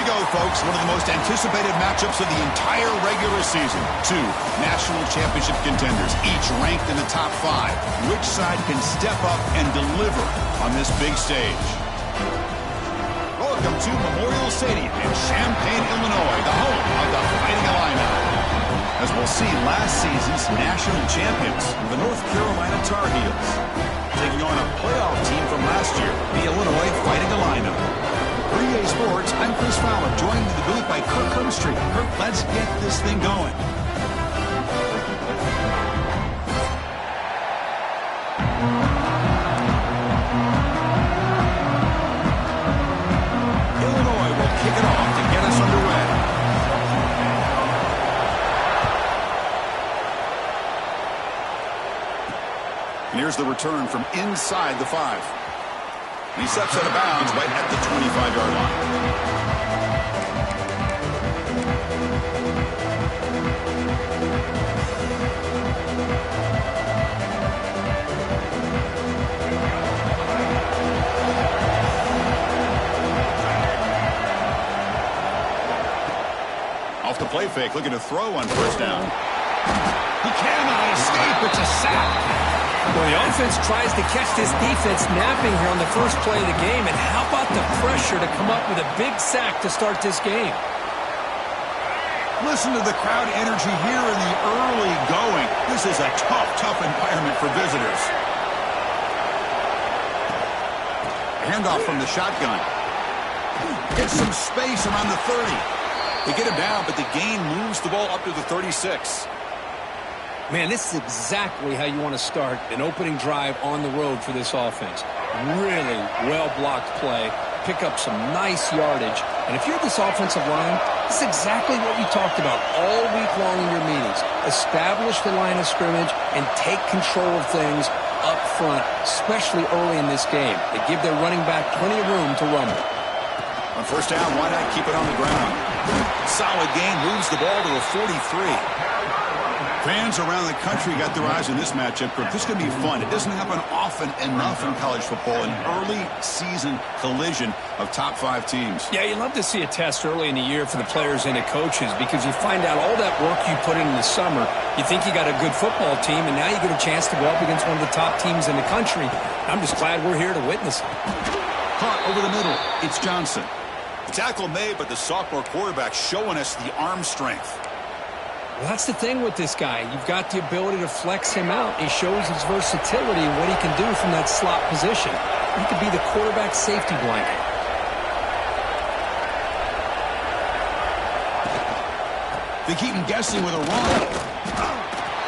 go, folks. One of the most anticipated matchups of the entire regular season. Two national championship contenders, each ranked in the top 5. Which side can step up and deliver on this big stage? Welcome to Memorial Stadium in Champaign, Illinois, the home of the Fighting Illini. As we'll see, last season's national champions, the North Carolina Tar Heels, taking on a playoff team from last year, the Illinois Fighting Illini. For EA Sports, I'm Chris Fowler, joined in the booth by Kirk Hermstreet. Kirk, let's get this thing going. Illinois will kick it off to get us underway. And here's the return from inside the 5. He steps out of bounds right at the 25-yard line. Off the play fake, looking to throw on first down. He cannot escape. It's a sack. Well, the offense tries to catch this defense napping here on the first play of the game. And how about the pressure to come up with a big sack to start this game? Listen to the crowd energy here in the early going. This is a tough environment for visitors. Handoff from the shotgun. Gets some space around the 30. They get him down, but the gain moves the ball up to the 36. Man, this is exactly how you want to start an opening drive on the road for this offense. Really well-blocked play, pick up some nice yardage. And if you're this offensive line, this is exactly what we talked about all week long in your meetings. Establish the line of scrimmage and take control of things up front, especially early in this game. They give their running back plenty of room to rumble. On first down, why not keep it on the ground? Solid gain, moves the ball to a 43. Fans around the country got their eyes on this matchup. This is going to be fun. It doesn't happen often enough in college football, an early season collision of top 5 teams. Yeah, you love to see a test early in the year for the players and the coaches because you find out all that work you put in the summer. You think you got a good football team, and now you get a chance to go up against one of the top teams in the country. I'm just glad we're here to witness it. Caught over the middle. It's Johnson. The tackle made, but the sophomore quarterback showing us the arm strength. Well, that's the thing with this guy. You've got the ability to flex him out. He shows his versatility and what he can do from that slot position. He could be the quarterback safety blanket. They keep him guessing with a run.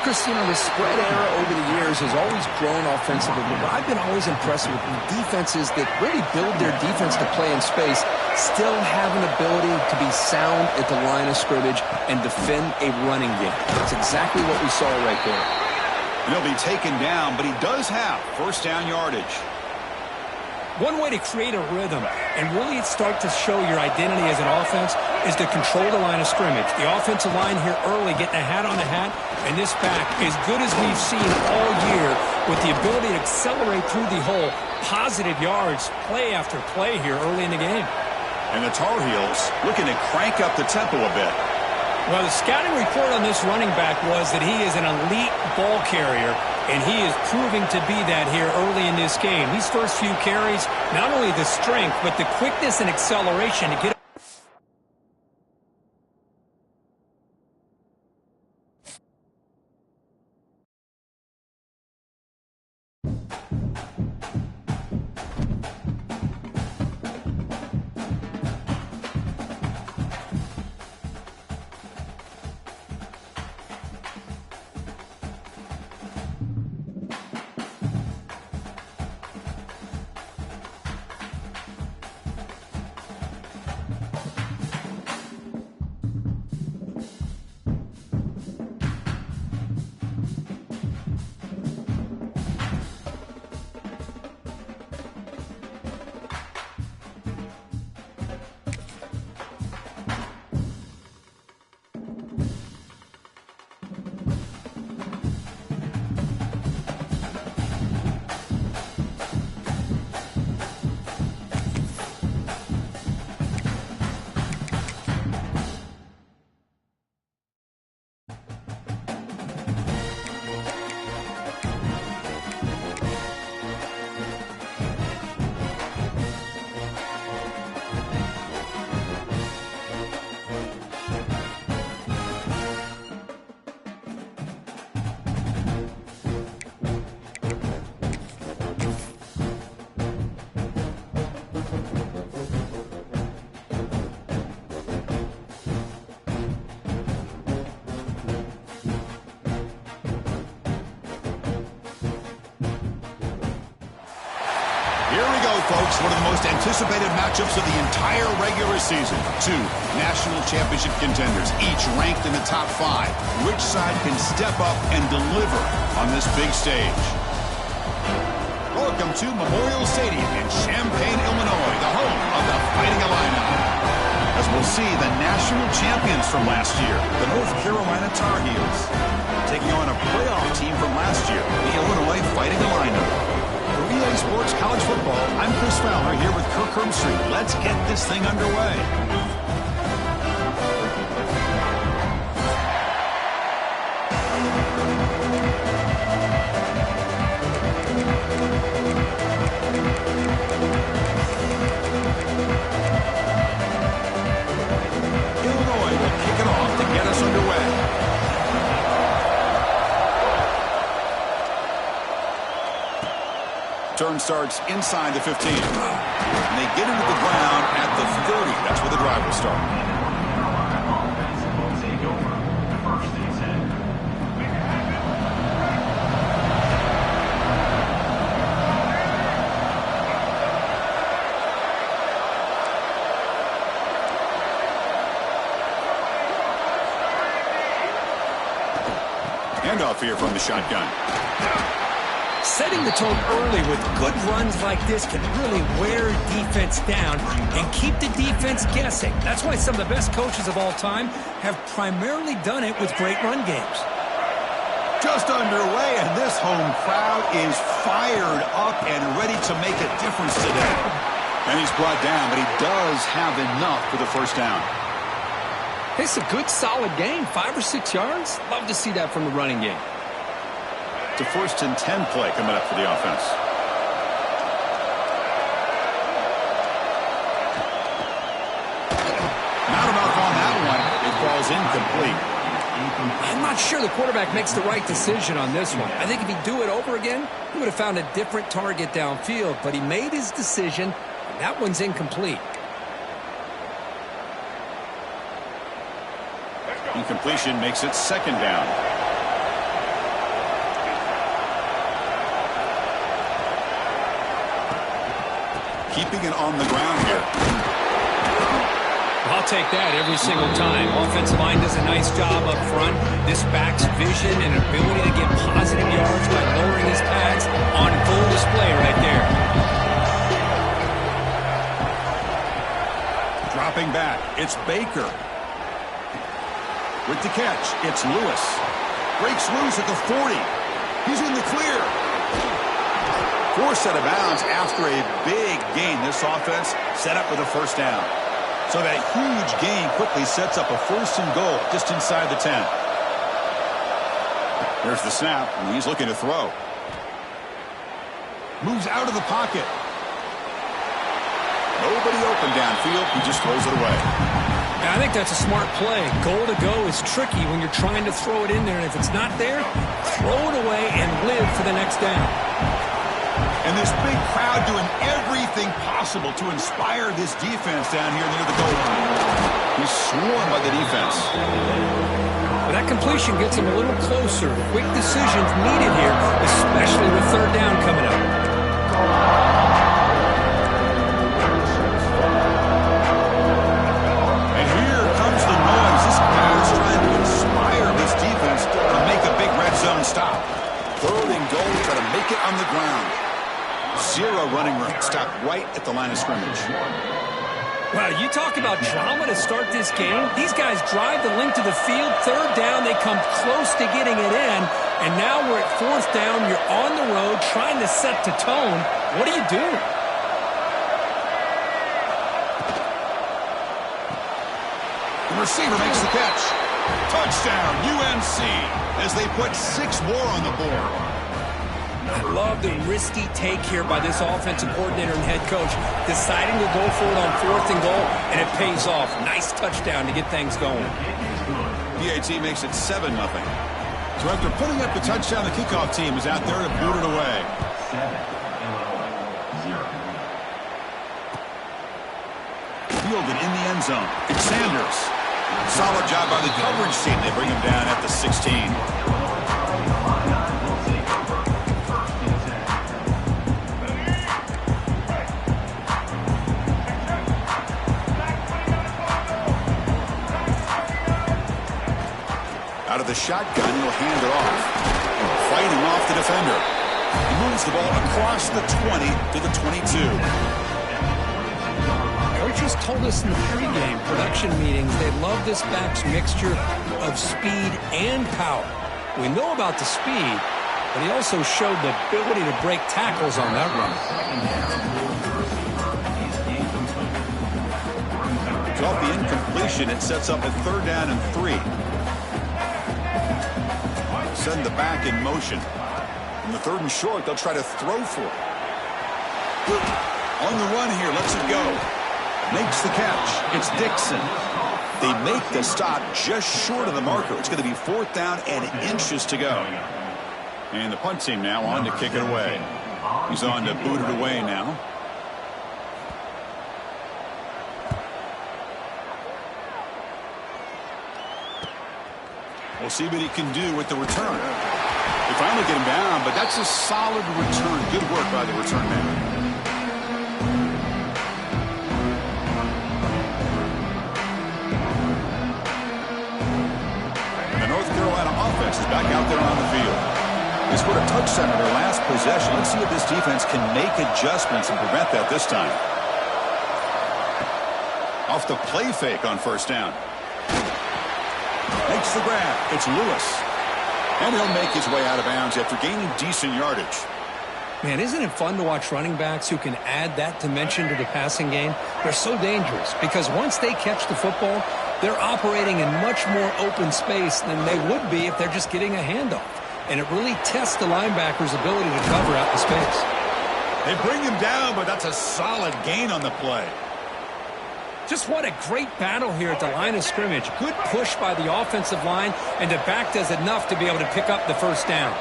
Chris, you know, the spread era over the years has always grown offensively, but I've been always impressed with defenses that really build their defense to play in space, still have an ability to be sound at the line of scrimmage and defend a running game. That's exactly what we saw right there. And he'll be taken down, but he does have first down yardage. One way to create a rhythm and really start to show your identity as an offense is to control the line of scrimmage. The offensive line here early getting a hat on the hat, and this back as good as we've seen all year with the ability to accelerate through the hole, positive yards, play after play here early in the game. And the Tar Heels looking to crank up the tempo a bit. Well, the scouting report on this running back was that he is an elite ball carrier, and he is proving to be that here early in this game. These first few carries, not only the strength, but the quickness and acceleration to get Here we go, folks. One of the most anticipated matchups of the entire regular season. Two national championship contenders, each ranked in the top 5. Which side can step up and deliver on this big stage? Welcome to Memorial Stadium in Champaign, Illinois, the home of the Fighting Illini. As we'll see the national champions from last year, the North Carolina Tar Heels, taking on a playoff team from last year, the Illinois Fighting Illini. For EA Sports College Football, I'm Chris Fowler here with Kirk Herbstreit. Let's get this thing underway. Illinois will kick it off to get us underway. Turn starts inside the 15. And they get into the ground at the 30. That's where the drive will start. Handoff here from the shotgun. Setting the tone early with good runs like this can really wear defense down and keep the defense guessing. That's why some of the best coaches of all time have primarily done it with great run games. Just underway, and this home crowd is fired up and ready to make a difference today. And he's brought down, but he does have enough for the first down. It's a good, solid game. 5 or 6 yards. Love to see that from the running game. The 1st and 10 play coming up for the offense. Not enough on that one. It falls incomplete. I'm not sure the quarterback makes the right decision on this one. I think if he'd do it over again, he would have found a different target downfield. But he made his decision, and that one's incomplete. Incompletion makes it 2nd down. Keeping it on the ground here. I'll take that every single time. Offensive line does a nice job up front. This back's vision and ability to get positive yards by lowering his pads on full display right there. Dropping back, it's Baker. With the catch, it's Lewis. Breaks loose at the 40. He's in the clear. Forced out of bounds after a big gain. This offense set up with a 1st down. So that huge gain quickly sets up a 1st and goal just inside the 10. There's the snap, and he's looking to throw. Moves out of the pocket. Nobody open downfield. He just throws it away. I think that's a smart play. Goal to go is tricky when you're trying to throw it in there. And if it's not there, throw it away and live for the next down. And this big crowd doing everything possible to inspire this defense down here near the goal line. He's swarmed by the defense. But that completion gets him a little closer. Quick decisions needed here, especially with 3rd down coming up. And here comes the noise. This crowd is trying to inspire this defense to make a big red zone stop. 3rd and goal, try to make it on the ground. 0 running room. Stopped right at the line of scrimmage. Wow, you talk about drama to start this game. These guys drive the length of the field. 3rd down, they come close to getting it in. And now we're at 4th down. You're on the road trying to set the tone. What do you do? The receiver makes the catch. Touchdown, UNC, as they put 6 more on the board. I love the risky take here by this offensive coordinator and head coach, deciding to go for it on 4th and goal, and it pays off. Nice touchdown to get things going. PAT makes it 7-0. So after putting up the touchdown, the kickoff team is out there to boot it away. Fielded in the end zone. It's Sanders. Solid job by the coverage team. They bring him down at the 16. the shotgun, he'll hand it off. Fighting off the defender. He moves the ball across the 20 to the 22. Coaches told us in the pregame production meetings they love this back's mixture of speed and power. We know about the speed, but he also showed the ability to break tackles on that run. Off the incompletion, it sets up a 3rd down and 3. Send the back in motion. In the 3rd and short, they'll try to throw for it. On the run here, lets it go. Makes the catch. It's Dixon. They make the stop just short of the marker. It's going to be 4th down and inches to go. And the punt team now on to kick it away. He's on to boot it away now. We'll see what he can do with the return. They finally get him down, but that's a solid return. Good work by the return man. The North Carolina offense is back out there on the field. They scored a touchdown in their last possession. Let's see if this defense can make adjustments and prevent that this time. Off the play fake on 1st down. Makes the grab. It's Lewis. And he'll make his way out of bounds after gaining decent yardage. Man, isn't it fun to watch running backs who can add that dimension to the passing game? They're so dangerous because once they catch the football, they're operating in much more open space than they would be if they're just getting a handoff. And it really tests the linebacker's ability to cover out the space. They bring him down, but that's a solid gain on the play. Just what a great battle here at the line of scrimmage. Good push by the offensive line, and the back does enough to be able to pick up the 1st down.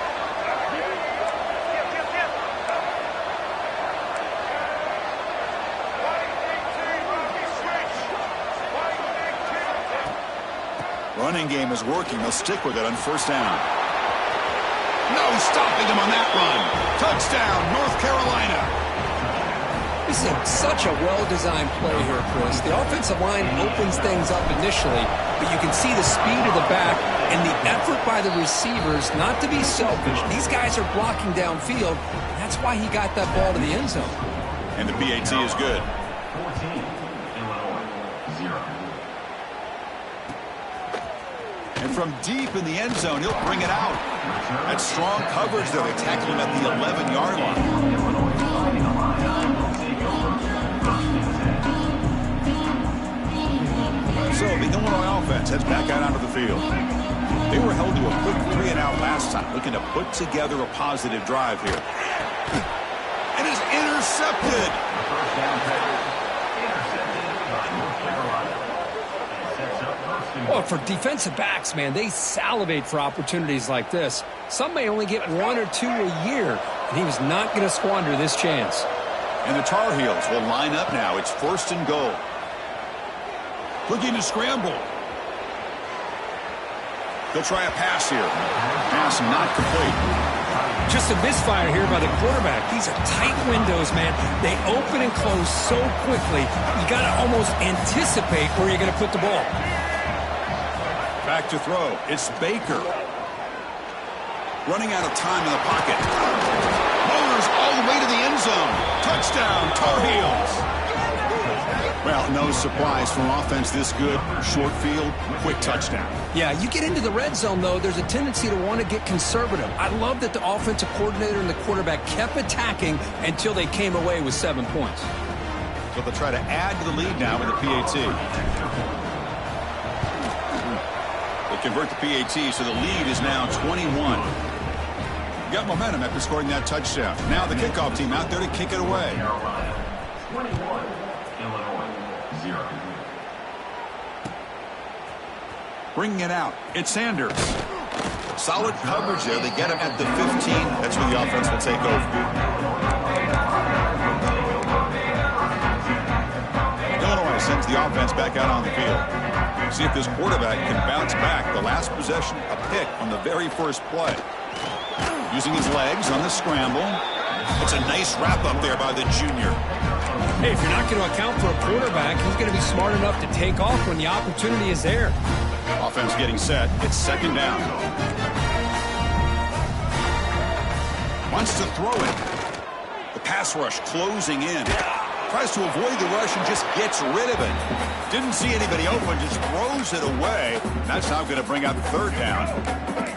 Running game is working. They'll stick with it on 1st down. No stopping him on that run. Touchdown, North Carolina. This is such a well-designed play here, Chris. The offensive line opens things up initially, but you can see the speed of the back and the effort by the receivers not to be selfish. These guys are blocking downfield, and that's why he got that ball to the end zone. And the PAT is good. 14, Illinois, 0. And from deep in the end zone, he'll bring it out. That strong coverage, though. They tackle him at the 11-yard line. So the Illinois offense heads back out onto the field. They were held to a quick 3-and-out last time, looking to put together a positive drive here. It is intercepted. Well, for defensive backs, man, they salivate for opportunities like this. Some may only get 1 or 2 a year, and he was not going to squander this chance. And the Tar Heels will line up now. It's 1st and goal. Looking to scramble. They'll try a pass here. Pass not complete. Just a misfire here by the quarterback. These are tight windows, man. They open and close so quickly. You got to almost anticipate where you're going to put the ball. Back to throw. It's Baker. Running out of time in the pocket. Motors all the way to the end zone. Touchdown, Tar Heels. Well, no surprise for an offense this good. Short field, quick touchdown. Yeah, you get into the red zone, though, there's a tendency to want to get conservative. I love that the offensive coordinator and the quarterback kept attacking until they came away with 7 points. So they'll try to add to the lead now with the PAT. They convert the PAT, so the lead is now 21. Got momentum after scoring that touchdown. Now the kickoff team out there to kick it away. 21, Illinois, 0. Bringing it out. It's Sanders. Solid coverage there. They get him at the 15. That's where the offense will take over. Illinois sends the offense back out on the field. See if this quarterback can bounce back. The last possession, a pick on the very first play. Using his legs on the scramble. It's a nice wrap up there by the junior. Hey, if you're not going to account for a quarterback, he's going to be smart enough to take off when the opportunity is there. Offense getting set. It's second down. Wants to throw it. The pass rush closing in. Tries to avoid the rush and just gets rid of it. Didn't see anybody open, just throws it away. That's now going to bring up third down.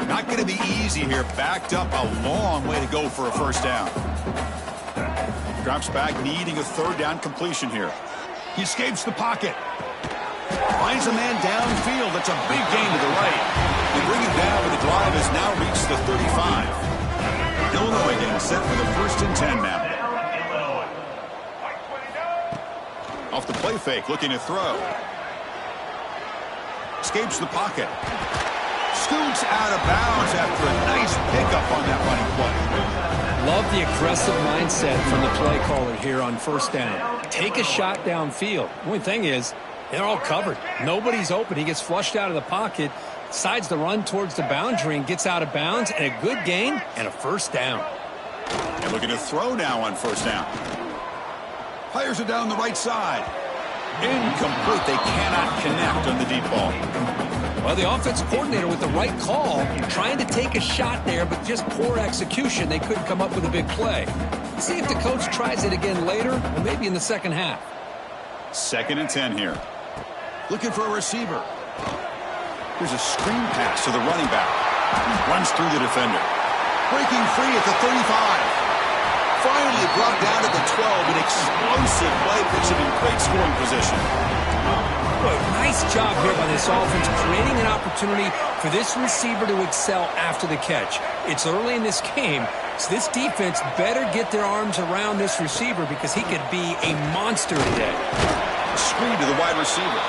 Not going to be easy here. Backed up a long way to go for a first down. Drops back, needing a third down completion here. He escapes the pocket. Finds a man downfield. That's a big gain to the right. They bring him down, but the drive has now reached the 35. Illinois getting set for the 1st and 10 now. Off the play fake, looking to throw. Escapes the pocket. Scoots out of bounds after a nice pickup on that running play. Love the aggressive mindset from the play caller here on first down. Take a shot downfield. The only thing is, they're all covered. Nobody's open. He gets flushed out of the pocket, decides to run towards the boundary and gets out of bounds, and a good gain and a first down. And looking to throw now on first down. Fires it down the right side. Incomplete. They cannot connect on the deep ball. Well, the offensive coordinator with the right call, trying to take a shot there, but just poor execution. They couldn't come up with a big play. See if the coach tries it again later, or maybe in the second half. 2nd and 10 here. Looking for a receiver. Here's a screen pass to the running back. Runs through the defender. Breaking free at the 35. Finally brought down to the 12. An explosive play puts him in great scoring position. Well, nice job here by this offense, creating an opportunity for this receiver to excel after the catch. It's early in this game, so this defense better get their arms around this receiver because he could be a monster today. Screen to the wide receiver.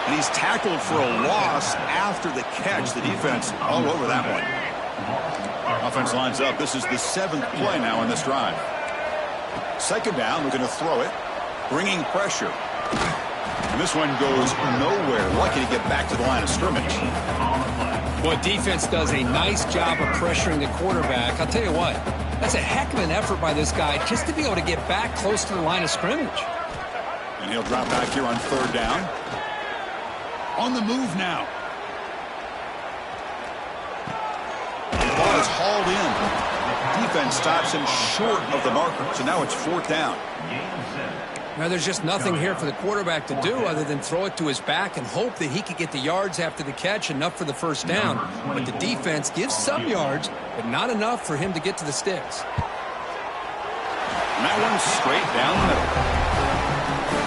And he's tackled for a loss after the catch. The defense all over that one. Offense lines up. This is the 7th play now on this drive. Second down, looking to throw it. Bringing pressure. And this one goes nowhere. Lucky to get back to the line of scrimmage. Well, defense does a nice job of pressuring the quarterback. I'll tell you what, that's a heck of an effort by this guy just to be able to get back close to the line of scrimmage. And he'll drop back here on third down. On the move now. The ball is hauled in. Defense stops him short of the marker. So now it's 4th down. Now, there's just nothing here for the quarterback to do other than throw it to his back and hope that he could get the yards after the catch, enough for the first down. But the defense gives some yards, but not enough for him to get to the sticks. And that one's straight down the middle.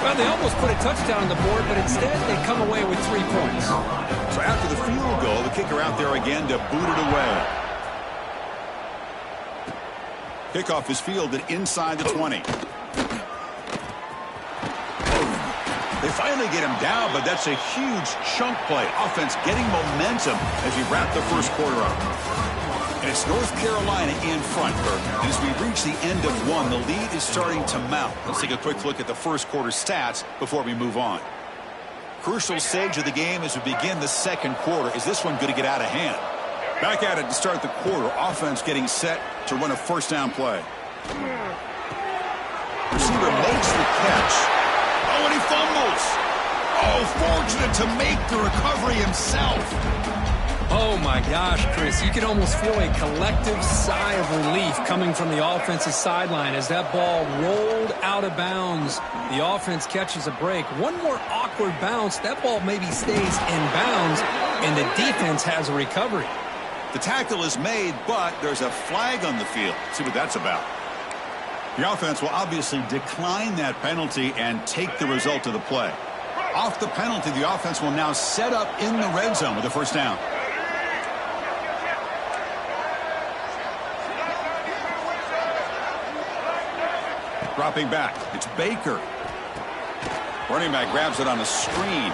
Well, they almost put a touchdown on the board, but instead they come away with 3 points. So after the field goal, the kicker out there again to boot it away. Kickoff is fielded inside the 20. They finally get him down, but that's a huge chunk play. Offense getting momentum as we wrap the first quarter up. And it's North Carolina in front, Bert. And as we reach the end of one, the lead is starting to mount. Let's take a quick look at the first quarter stats before we move on. Crucial stage of the game as we begin the second quarter. Is this one going to get out of hand? Back at it to start the quarter. Offense getting set to run a first down play. Receiver makes the catch. Oh, and he fumbles. Oh, fortunate to make the recovery himself. Oh, my gosh, Chris. You can almost feel a collective sigh of relief coming from the offensive sideline as that ball rolled out of bounds. The offense catches a break. One more awkward bounce. That ball maybe stays in bounds, and the defense has a recovery. The tackle is made, but there's a flag on the field. See what that's about. The offense will obviously decline that penalty and take the result of the play. Off the penalty, the offense will now set up in the red zone with a first down. Dropping back, it's Baker. Running back grabs it on a screen.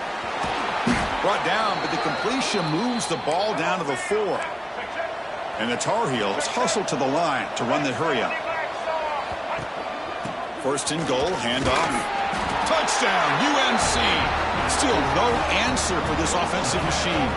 Brought down, but the completion moves the ball down to the 4. And the Tar Heels hustle to the line to run the hurry-up. First and goal, handoff. Touchdown, UNC. Still no answer for this offensive machine.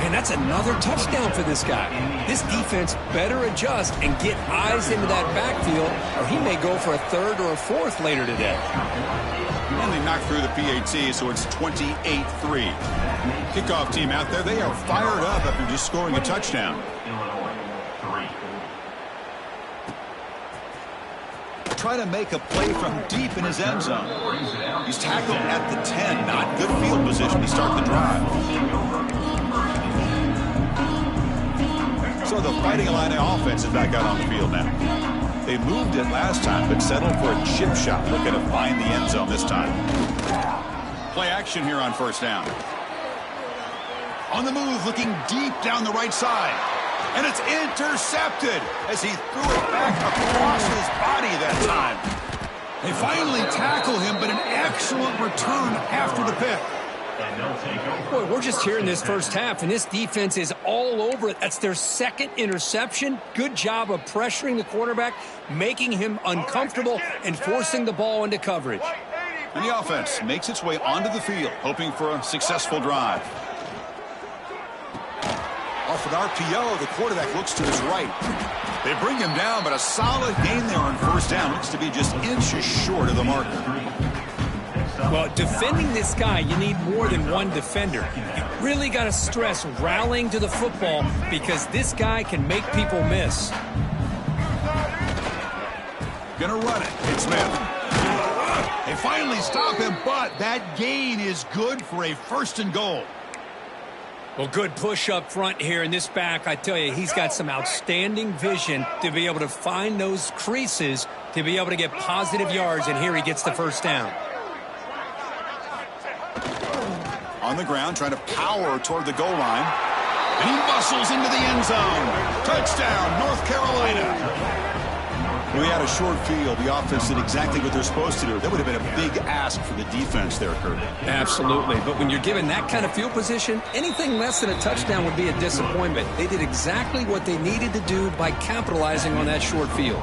And that's another touchdown for this guy. This defense better adjust and get eyes into that backfield, or he may go for a third or a fourth later today. And they knocked through the PAT, so it's 28-3. Kickoff team out there, they are fired up after just scoring a touchdown. Try to make a play from deep in his end zone. He's tackled at the 10. Not good field position to start the drive. So the Fighting Illini offense is back out on the field now. They moved it last time, but settled for a chip shot, looking to find the end zone this time. Play action here on first down. On the move, looking deep down the right side. And it's intercepted as he threw it back across his body that time. They finally tackle him, but an excellent return after the pick. Boy, we're just here in this first half, and this defense is all over it. That's their second interception. Good job of pressuring the quarterback, making him uncomfortable, and forcing the ball into coverage. And the offense makes its way onto the field, hoping for a successful drive. Off an RPO, the quarterback looks to his right. They bring him down, but a solid gain there on first down. Looks to be just inches short of the marker. Well, defending this guy, you need more than one defender. You really got to stress rallying to the football because this guy can make people miss. Gonna run it. It's Smith. They finally stop him, but that gain is good for a first and goal. Well, good push up front here in this back. I tell you, he's got some outstanding vision to be able to find those creases, to be able to get positive yards, and here he gets the first down. On the ground, trying to power toward the goal line. And he muscles into the end zone. Touchdown, North Carolina. We had a short field. The offense did exactly what they're supposed to do. That would have been a big ask for the defense there, Kurt. Absolutely. But when you're given that kind of field position, anything less than a touchdown would be a disappointment. They did exactly what they needed to do by capitalizing on that short field.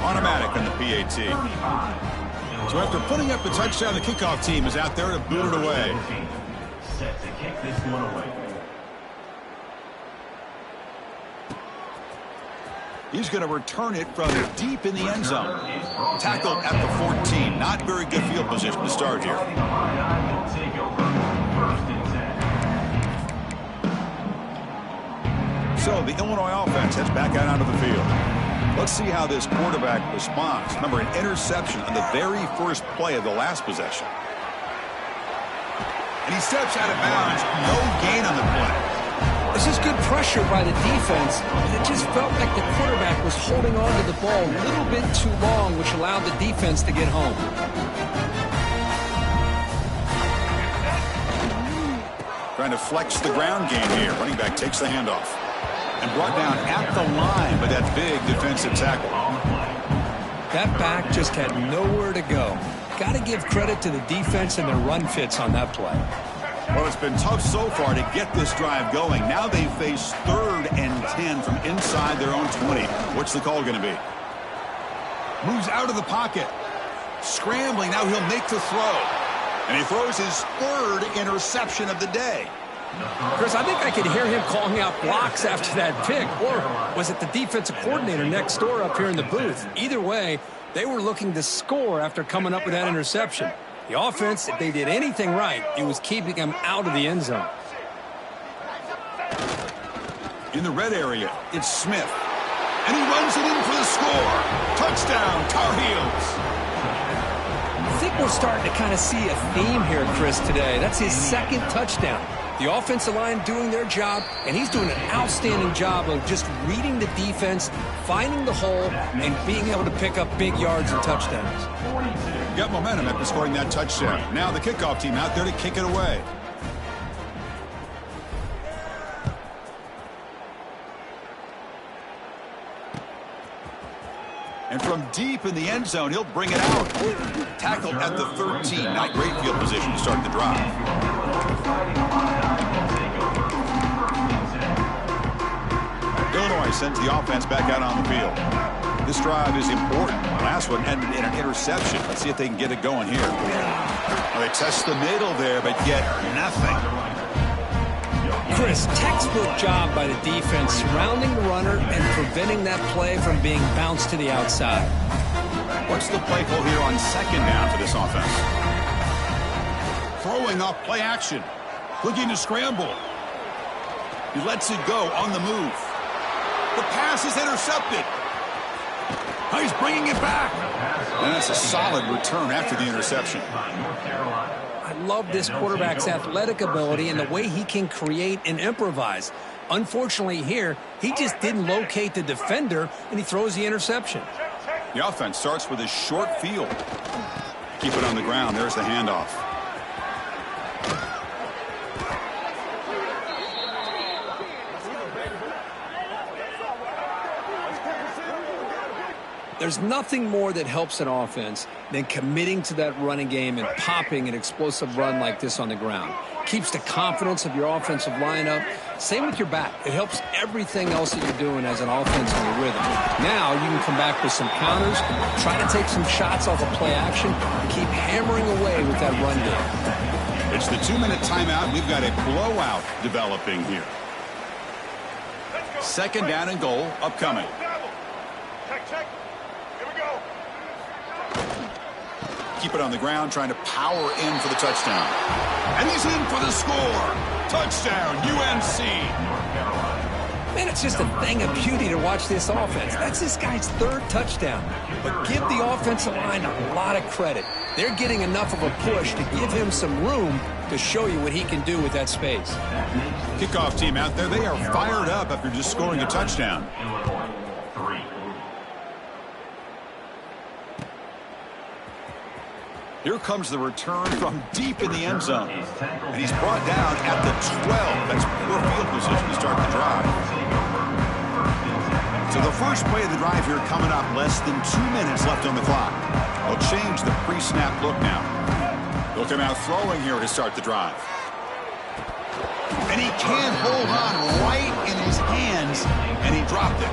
Automatic on the PAT. So after putting up the touchdown, the kickoff team is out there to boot it away. Set to kick this one away. He's going to return it from deep in the end zone. Tackled at the 14. Not very good field position to start here. So the Illinois offense heads back out onto the field. Let's see how this quarterback responds. Remember, an interception on the very first play of the last possession. And he steps out of bounds. No gain on the play. This is good pressure by the defense. It just felt like the quarterback was holding on to the ball a little bit too long, which allowed the defense to get home. Trying to flex the ground game here. Running back takes the handoff. And brought down at the line by that big defensive tackle. That back just had nowhere to go. Got to give credit to the defense and their run fits on that play. Well, it's been tough so far to get this drive going. Now they face 3rd and 10 from inside their own 20. What's the call going to be? Moves out of the pocket. Scrambling. Now he'll make the throw. And he throws his 3rd interception of the day. Chris, I think I could hear him calling out blocks after that pick. Or was it the defensive coordinator next door up here in the booth? Either way, they were looking to score after coming up with that interception. The offense, if they did anything right, it was keeping them out of the end zone. In the red area, it's Smith. And he runs it in for the score. Touchdown, Tar Heels. I think we're starting to kind of see a theme here, Chris, today. That's his 2nd touchdown. The offensive line doing their job, and he's doing an outstanding job of just reading the defense, finding the hole, and being able to pick up big yards and touchdowns. Got momentum after scoring that touchdown. Now the kickoff team out there to kick it away. And from deep in the end zone, he'll bring it out. Tackled at the 13. Not great field position to start the drive. Illinois sends the offense back out on the field. This drive is important. The last one ended in an interception. Let's see if they can get it going here. Well, they test the middle there, but get nothing. Chris, textbook job by the defense surrounding the runner and preventing that play from being bounced to the outside. What's the play call here on second down for this offense? Throwing off play action. Looking to scramble. He lets it go on the move. The pass is intercepted. Oh, he's bringing it back. And that's a solid return after the interception. I love this quarterback's athletic ability and the way he can create and improvise. Unfortunately here, he just didn't locate the defender, and he throws the interception. The offense starts with a short field. Keep it on the ground. There's the handoff. There's nothing more that helps an offense than committing to that running game and popping an explosive run like this on the ground. Keeps the confidence of your offensive lineup. Same with your back. It helps everything else that you're doing as an offense on your rhythm. Now you can come back with some counters, try to take some shots off of play action, and keep hammering away with that run game. It's the 2-minute timeout. We've got a blowout developing here. Second down and goal upcoming. Check. Here we go. Keep it on the ground, trying to power in for the touchdown. And he's in for the score. Touchdown, UNC. Man, it's just a thing of beauty to watch this offense. That's this guy's third touchdown. But give the offensive line a lot of credit. They're getting enough of a push to give him some room to show you what he can do with that space. Kickoff team out there, they are fired up after just scoring a touchdown. Here comes the return from deep in the end zone. And he's brought down at the 12. That's poor field position to start the drive. So the first play of the drive here coming up, less than 2 minutes left on the clock. They'll change the pre-snap look now. They'll come out throwing here to start the drive. And he can't hold on right in his hands, and he dropped it.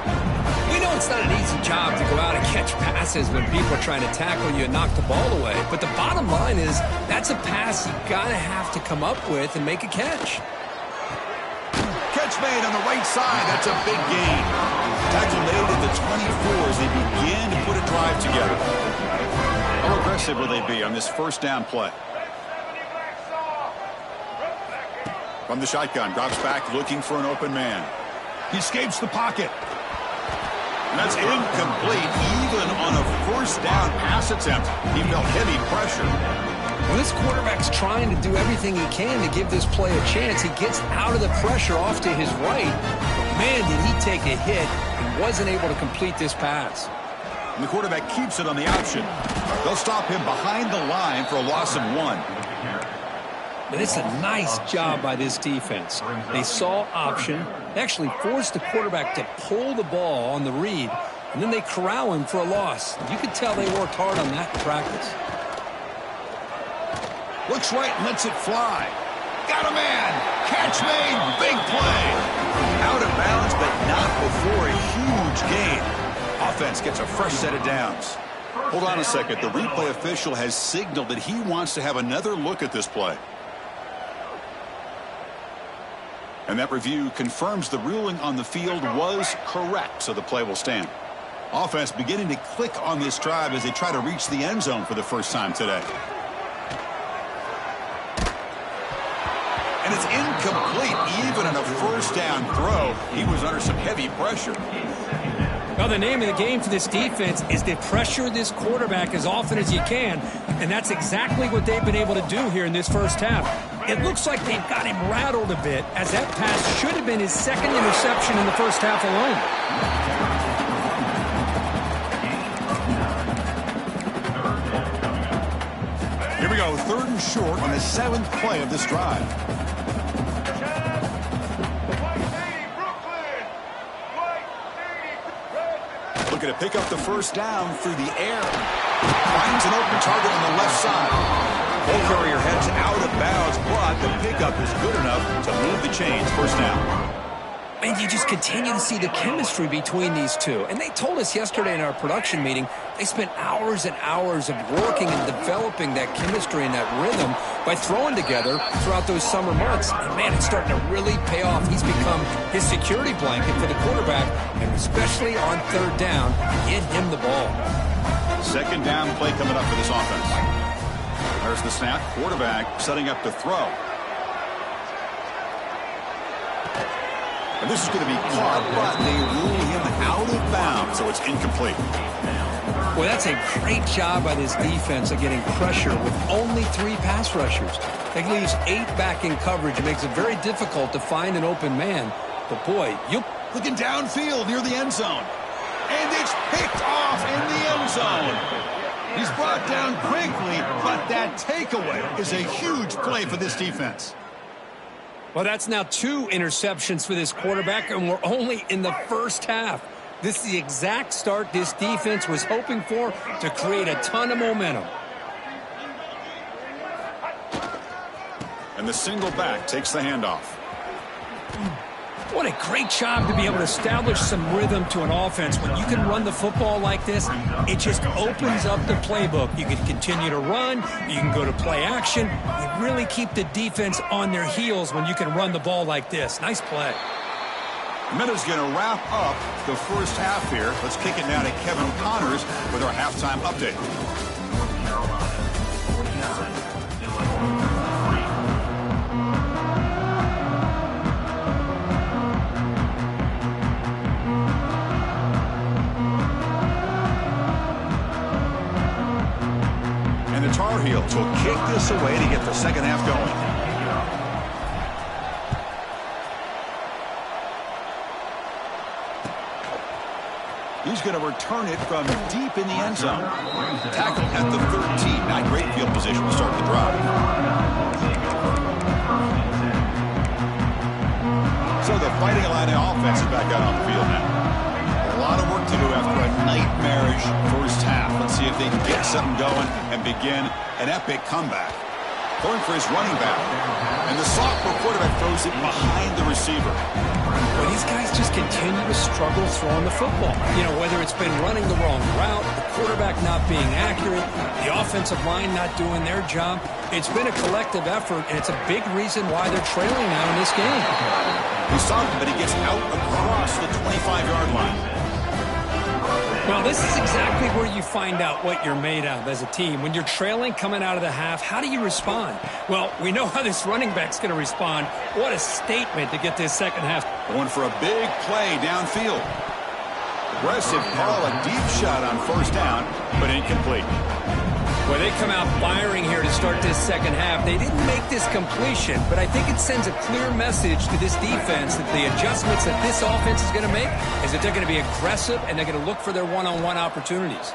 We know it's not an easy job to go out and catch passes when people are trying to tackle you and knock the ball away. But the bottom line is that's a pass you got to have to come up with and make a catch. Catch made on the right side. That's a big gain. Tackle made at the 24 as they begin to put a drive together. How aggressive will they be on this first down play? From the shotgun, drops back looking for an open man. He escapes the pocket. And that's incomplete, even on a first down pass attempt. He felt heavy pressure. When this quarterback's trying to do everything he can to give this play a chance, he gets out of the pressure off to his right. But man, did he take a hit and wasn't able to complete this pass. And the quarterback keeps it on the option. They'll stop him behind the line for a loss of 1. But it's a nice job by this defense. They saw option. They actually forced the quarterback to pull the ball on the read, and then they corral him for a loss. You could tell they worked hard on that in practice. Looks right and lets it fly. Got a man. Catch made. Big play. Out of bounds, but not before a huge gain. Offense gets a fresh set of downs. Hold on a second. The replay official has signaled that he wants to have another look at this play. And that review confirms the ruling on the field was correct, so the play will stand. Offense beginning to click on this drive as they try to reach the end zone for the first time today. And it's incomplete, even on a first down throw. He was under some heavy pressure. Well, the name of the game for this defense is to pressure this quarterback as often as you can, and that's exactly what they've been able to do here in this first half. It looks like they've got him rattled a bit, as that pass should have been his second interception in the first half alone. Here we go, 3rd and short on the 7th play of this drive. Looking to pick up the first down through the air. Finds an open target on the left side. Ball carrier heads out of bounds, but the pickup is good enough to move the chains. First down. And you just continue to see the chemistry between these two. And they told us yesterday in our production meeting, they spent hours and hours of working and developing that chemistry and that rhythm by throwing together throughout those summer months. And, man, it's starting to really pay off. He's become his security blanket for the quarterback, and especially on third down, get him the ball. Second down play coming up for this offense. There's the snap. Quarterback setting up to throw. And this is going to be caught, but they rule him out of bounds, so it's incomplete. Well, that's a great job by this defense of getting pressure with only 3 pass rushers. That leaves 8 back in coverage. It makes it very difficult to find an open man. But, boy, looking downfield near the end zone. And it's picked off in the end zone. He's brought down quickly, but that takeaway is a huge play for this defense. Well, that's now 2 interceptions for this quarterback, and we're only in the first half. This is the exact start this defense was hoping for to create a ton of momentum. And the single back takes the handoff. What a great job to be able to establish some rhythm to an offense. When you can run the football like this, it just opens up the playbook. You can continue to run. You can go to play action. You really keep the defense on their heels when you can run the ball like this. Nice play. A minute's going to wrap up the first half here. Let's kick it now to Kevin Connors with our halftime update. Tar Heels will kick this away to get the second half going. He's going to return it from deep in the end zone. Tackled at the 13. Not great field position to start the drive. So the Fighting Illini offense is back out on the field now. A lot of work to do after a nightmarish first half. Let's see if they can get something going and begin an epic comeback. Going for his running back. And the sophomore quarterback throws it behind the receiver. Well, these guys just continue to struggle throwing the football. You know, whether it's been running the wrong route, the quarterback not being accurate, the offensive line not doing their job. It's been a collective effort, and it's a big reason why they're trailing now in this game. We saw him, but he gets out across the 25-yard line. Well, this is exactly where you find out what you're made of as a team. When you're trailing coming out of the half, how do you respond? Well, we know how this running back's going to respond. What a statement to get this second half. Going for a big play downfield. Aggressive call, a deep shot on first down, but incomplete. Well, they come out firing here to start this second half. They didn't make this completion, but I think it sends a clear message to this defense that the adjustments that this offense is going to make is that they're going to be aggressive and they're going to look for their one-on-one opportunities.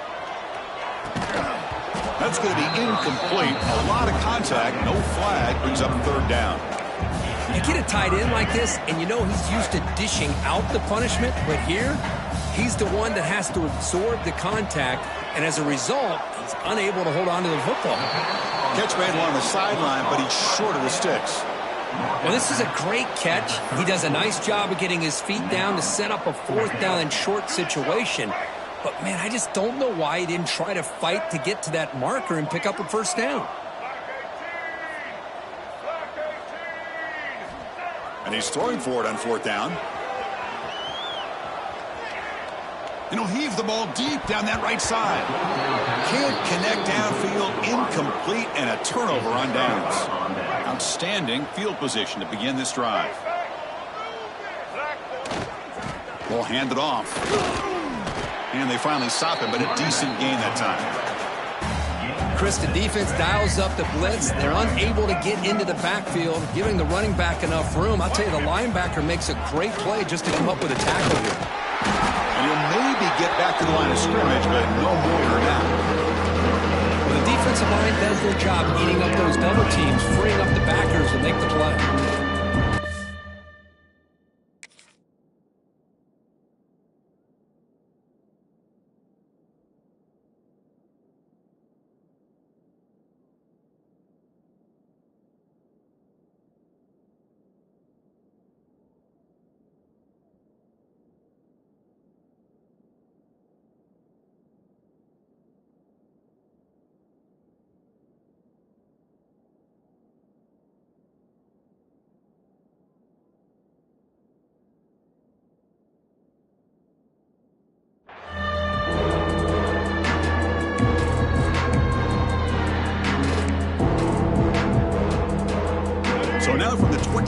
That's going to be incomplete. A lot of contact, no flag, brings up third down. You get a tight end like this, and you know he's used to dishing out the punishment, but here, he's the one that has to absorb the contact, and as a result, he's unable to hold on to the football. Catch made along the sideline, but he's short of the sticks. Well, this is a great catch. He does a nice job of getting his feet down to set up a fourth down and short situation. But, man, I just don't know why he didn't try to fight to get to that marker and pick up a first down. And he's throwing for it on fourth down. And he'll heave the ball deep down that right side. Can't connect downfield, incomplete, and a turnover on downs. Outstanding field position to begin this drive. Ball handed off. And they finally stop him, but a decent gain that time. Chris, the defense dials up the blitz. They're unable to get into the backfield, giving the running back enough room. I'll tell you, the linebacker makes a great play just to come up with a tackle here. And he'll maybe get back to the line of scrimmage, but no more than that. Well, the defensive line does their job eating up those double teams, freeing up the backers to make the play.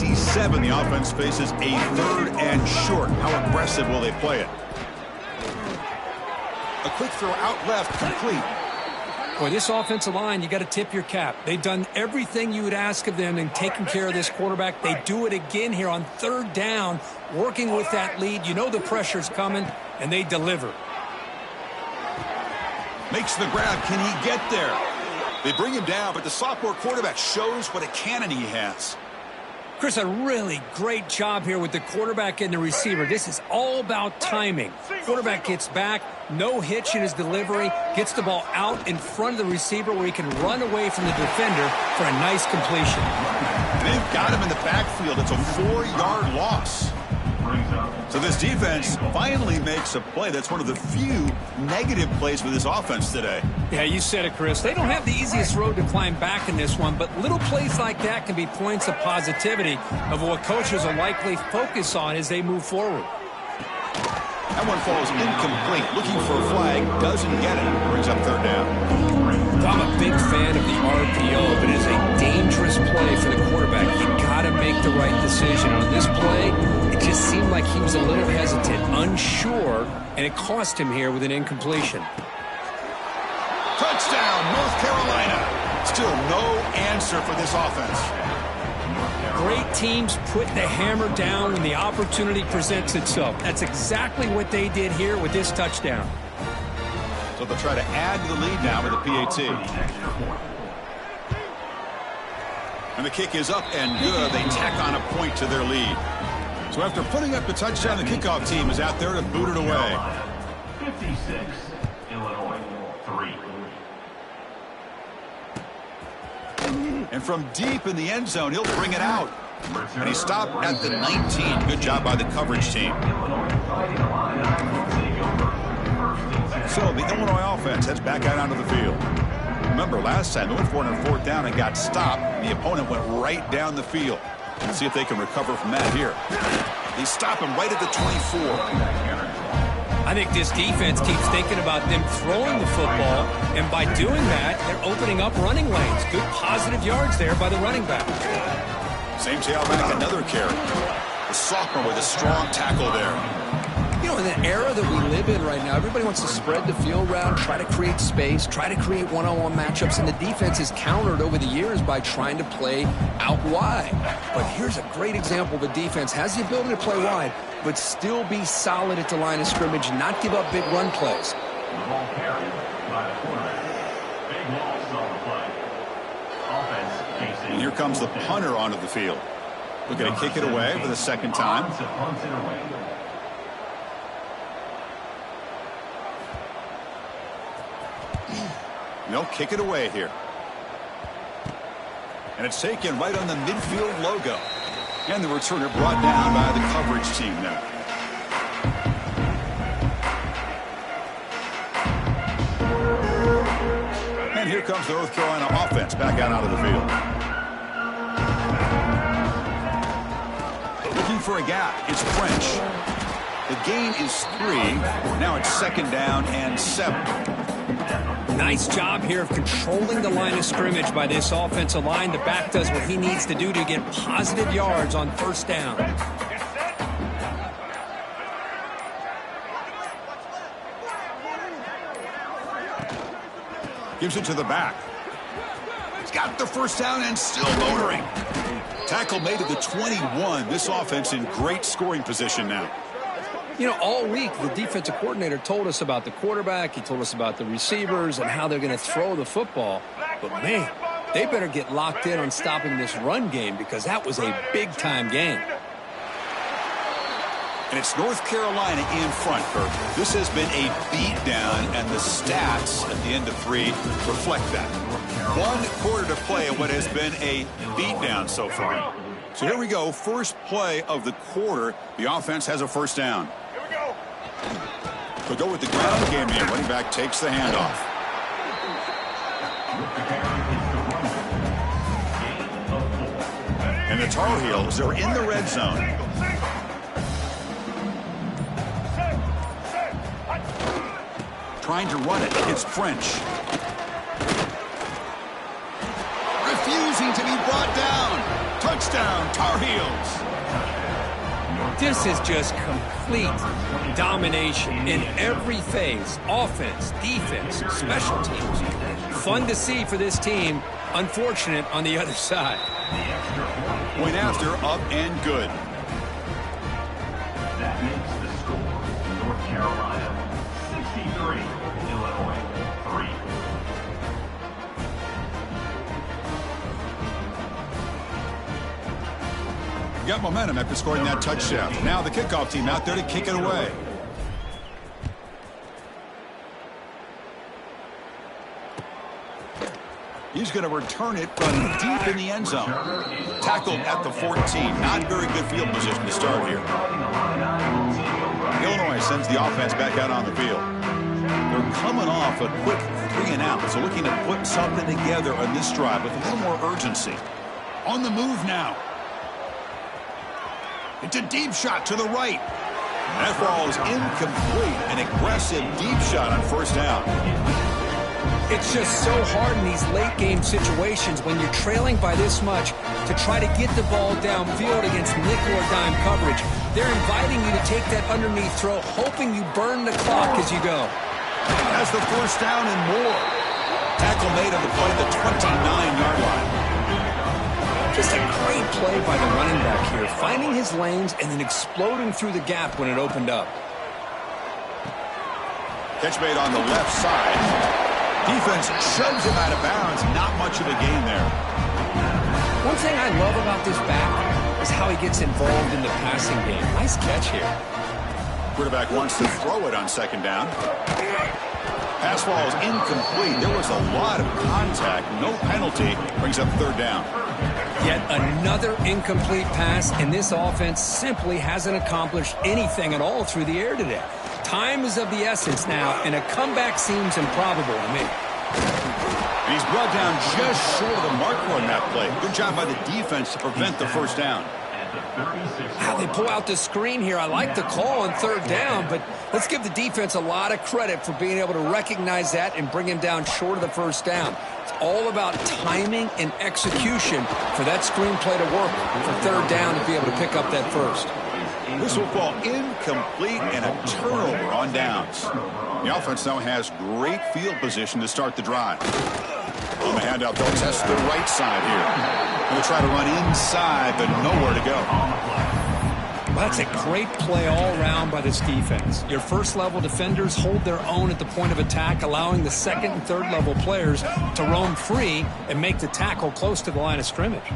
27, the offense faces a 3rd and short. How aggressive will they play it? A quick throw out left, complete. Boy, this offensive line, you got to tip your cap. They've done everything you would ask of them in taking care of this quarterback. They do it again here on 3rd down, working with that lead. You know the pressure's coming, and they deliver. Makes the grab. Can he get there? They bring him down, but the sophomore quarterback shows what a cannon he has. Chris, a really great job here with the quarterback and the receiver. This is all about timing. Quarterback gets back, no hitch in his delivery, gets the ball out in front of the receiver where he can run away from the defender for a nice completion. They've got him in the backfield. It's a 4-yard loss. So this defense finally makes a play. That's one of the few negative plays for this offense today. Yeah, you said it, Chris. They don't have the easiest road to climb back in this one, but little plays like that can be points of positivity of what coaches will likely focus on as they move forward. That one falls incomplete. Looking for a flag, doesn't get it. Brings up 3rd down. I'm a big fan of the RPO, but it's a dangerous play for the quarterback. You got to make the right decision. On this play, it just seemed like he was a little hesitant, unsure, and it cost him here with an incompletion. Touchdown, North Carolina. Still no answer for this offense. Great teams put the hammer down when the opportunity presents itself. That's exactly what they did here with this touchdown. So they'll try to add to the lead now with a PAT. And the kick is up and good. They tack on a point to their lead. So after putting up the touchdown, the kickoff team is out there to boot it away. 56, Illinois, 3. And from deep in the end zone, he'll bring it out. And he stopped at the 19. Good job by the coverage team. So the Illinois offense heads back out onto the field. Remember, last time they went for it on 4th down and got stopped. The opponent went right down the field. Let's see if they can recover from that here. They stop him right at the 24. I think this defense keeps thinking about them throwing the football, and by doing that, they're opening up running lanes. Good positive yards there by the running back. Same tailback, another carry. The sophomore with a strong tackle there. You know, in the era that we live in right now, everybody wants to spread the field around, try to create space, try to create one-on-one matchups, and the defense is countered over the years by trying to play out wide. But here's a great example of a defense has the ability to play wide, but still be solid at the line of scrimmage and not give up big run plays. The ball carried by the quarterback. Big loss on the play. Offense facing. And here comes the punter onto the field. Looking to kick it away for the 2nd time. Punts it away. They'll kick it away here. And it's taken right on the midfield logo. And the returner brought down by the coverage team now. And here comes the North Carolina offense back out onto the field. Looking for a gap. It's French. The gain is 3. Now it's 2nd down and 7. Nice job here of controlling the line of scrimmage by this offensive line. The back does what he needs to do to get positive yards on 1st down. Gives it to the back. He's got the 1st down and still motoring. Tackle made at the 21. This offense in great scoring position now. You know, all week, the defensive coordinator told us about the quarterback. He told us about the receivers and how they're going to throw the football. But, man, they better get locked in on stopping this run game because that was a big-time game. And it's North Carolina in front, Kirk. This has been a beatdown, and the stats at the end of 3 reflect that. 1 quarter to play in what has been a beatdown so far. So here we go, first play of the quarter. The offense has a 1st down. They'll go with the ground game here. Running back takes the handoff. And the Tar Heels are in the red zone. Trying to run it. It's French. Refusing to be brought down. Touchdown, Tar Heels. This is just complete domination in every phase. Offense, defense, special teams. Fun to see for this team. Unfortunate on the other side. Point after, up and good. That makes the score North Carolina 63, Illinois 3. Got momentum after scoring that touchdown. Now the kickoff team out there to kick it away. He's going to return it from deep in the end zone. Tackled at the 14. Not very good field position to start here. Illinois sends the offense back out on the field. They're coming off a quick 3-and-out, so looking to put something together on this drive with a little more urgency. On the move now. It's a deep shot to the right. That ball is incomplete. An aggressive deep shot on first down. It's just so hard in these late-game situations when you're trailing by this much to try to get the ball downfield against nickel or dime coverage. They're inviting you to take that underneath throw, hoping you burn the clock as you go. Has the first down and more. Tackle made on the play at the 29-yard line. Just a great play by the running back here, finding his lanes and then exploding through the gap when it opened up. Catch made on the left side. Defense shoves him out of bounds. Not much of a gain there. One thing I love about this back is how he gets involved in the passing game. Nice catch here. Quarterback wants to throw it on second down. Pass ball is incomplete. There was a lot of contact. No penalty. Brings up third down. Yet another incomplete pass, and this offense simply hasn't accomplished anything at all through the air today. Time is of the essence now, and a comeback seems improbable to me. And he's brought down just short of the marker on that play. Good job by the defense to prevent the first down. How they pull out the screen here. I like the call on third down, but let's give the defense a lot of credit for being able to recognize that and bring him down short of the first down. It's all about timing and execution for that screen play to work for third down to be able to pick up that first. This will fall incomplete and a turnover on downs. The offense now has great field position to start the drive. On the handout, they'll test the right side here. They'll try to run inside, but nowhere to go. Well, that's a great play all around by this defense. Your first-level defenders hold their own at the point of attack, allowing the second and third-level players to roam free and make the tackle close to the line of scrimmage.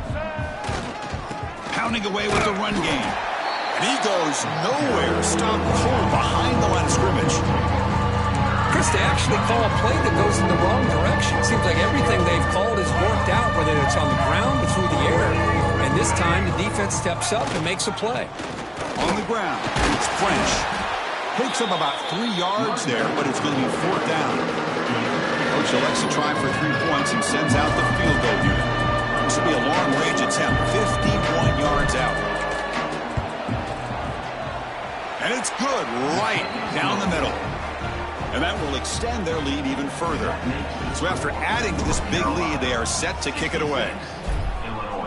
Pounding away with the run game. And he goes nowhere. Stop cold behind the line of scrimmage. Chris, they actually call a play that goes in the wrong direction. Seems like everything they've called has worked out, whether it's on the ground or through the air. And this time, the defense steps up and makes a play. On the ground, it's French. Picks up about 3 yards there, but it's going to be fourth down. Coach elects to try for 3 points and sends out the field goal unit. This will be a long-range attempt, 51 yards out. And it's good right down the middle. And that will extend their lead even further. So after adding to this big lead, they are set to kick it away.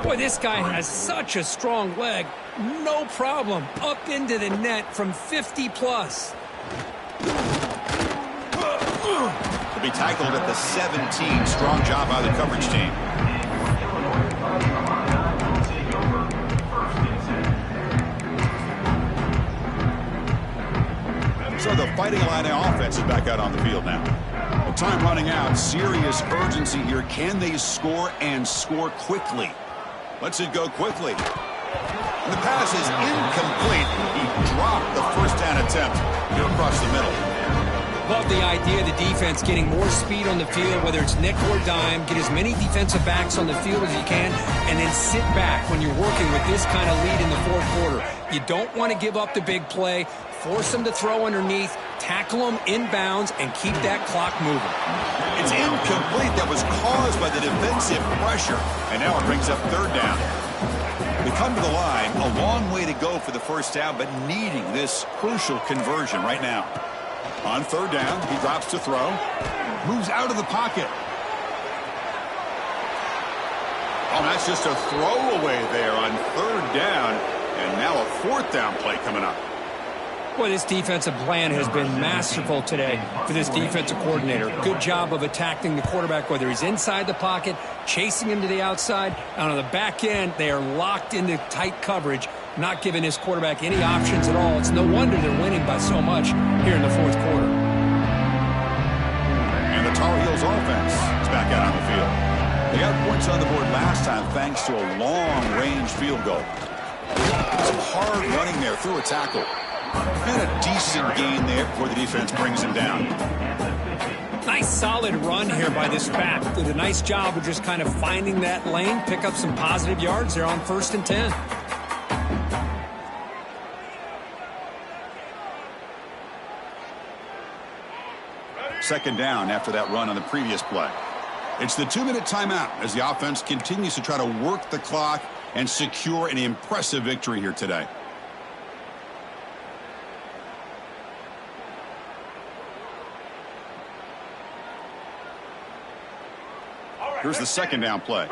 Boy, this guy has such a strong leg. No problem. Up into the net from 50-plus. To be tackled at the 17. Strong job by the coverage team. So the Fighting Illini offense is back out on the field now. Well, time running out. Serious urgency here. Can they score and score quickly? Let's it go quickly. And the pass is incomplete. He dropped the first down attempt here across the middle. Love the idea of the defense getting more speed on the field, whether it's nickel or dime, get as many defensive backs on the field as you can, and then sit back when you're working with this kind of lead in the fourth quarter. You don't want to give up the big play, force them to throw underneath, tackle them inbounds, and keep that clock moving. It's incomplete. That was caused by the defensive pressure, and now it brings up third down. They come to the line, a long way to go for the first down, but needing this crucial conversion right now. On third down, he drops to throw. Moves out of the pocket. Oh, that's just a throwaway there on 3rd down. And now a 4th down play coming up. Boy, this defensive plan has been masterful today for this defensive coordinator. Good job of attacking the quarterback, whether he's inside the pocket, chasing him to the outside. And on the back end, they are locked into tight coverage, not giving his quarterback any options at all. It's no wonder they're winning by so much here in the 4th quarter. And the Tar Heels offense is back out on the field. They got points on the board last time thanks to a long-range field goal. Some hard running there through a tackle. And a decent gain there before the defense brings him down. Nice solid run here by this back. Did a nice job of just kind of finding that lane, pick up some positive yards there on 1st and 10. Second down after that run on the previous play. It's the 2-minute timeout as the offense continues to try to work the clock and secure an impressive victory here today. Here's the 2nd down play.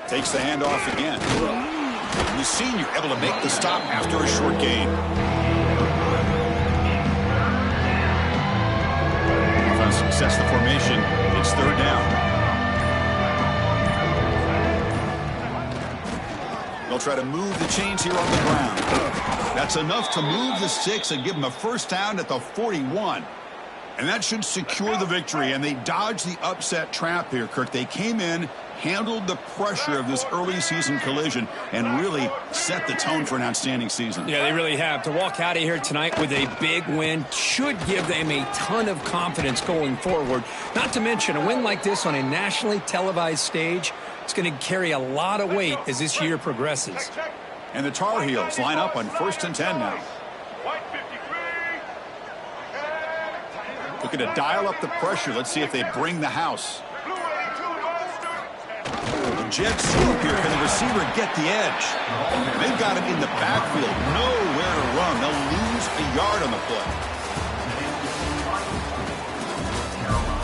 Takes the handoff again. The senior able to make the stop after a short gain. Offense sets the formation. It's 3rd down. They'll try to move the chains here on the ground. That's enough to move the sticks and give them a 1st down at the 41. And that should secure the victory. And they dodged the upset trap here, Kirk. They came in, handled the pressure of this early season collision, and really set the tone for an outstanding season. Yeah, they really have. To walk out of here tonight with a big win should give them a ton of confidence going forward. Not to mention, a win like this on a nationally televised stage, it's going to carry a lot of weight as this year progresses. And the Tar Heels line up on 1st and 10 now. Looking to dial up the pressure. Let's see if they bring the house. Jet sweep here. Can the receiver get the edge? They've got it in the backfield. Nowhere to run. They'll lose a yard on the play.